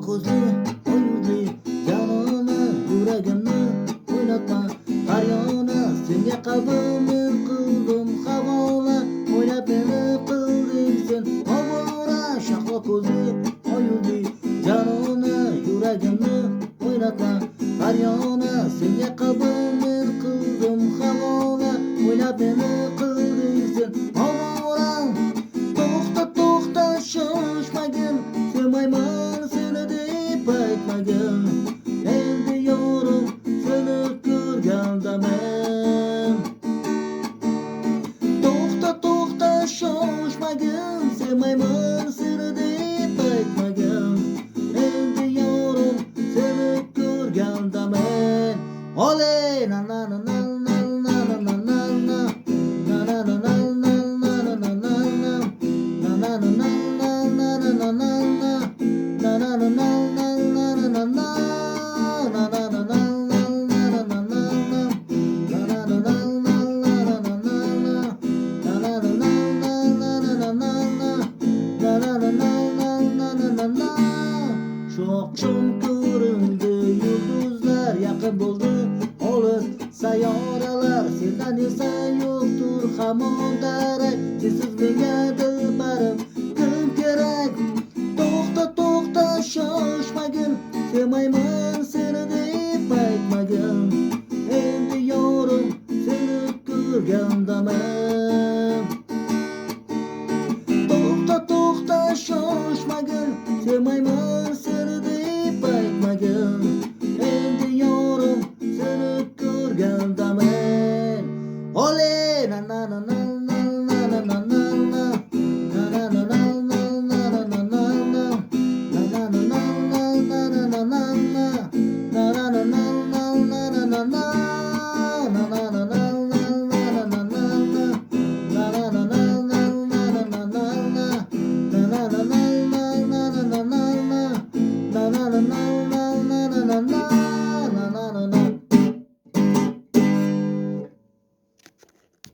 ko'zli oyuldli jonona yuragimni o'ynatma qaryona senga qalbimni qildim havola o'ylab meni qilding sen ovora shahlo ko'zli oyuldli jonona yuragimni o'ynatma qaryona senga qalbimni qildim havola o'ylab meni qilding sen ovora to'xta shoshmagin sevmayman seni deb aytmagin endi yorim seni ko'rganda men to'xta shoshmagin sevmayman seni deb aytmagin endi yorim seni ko'rganda men ole na na na na na na na na na na na na na Şokçum göründü yıldızlar yakın buldu olis sayyoralar sendan esa yo'qdir hamon darak sensiz menga dilbarim kim kerak to'xta shoshmagin sevmayman seni deb aytmagin endi yorim seni ko'rganda men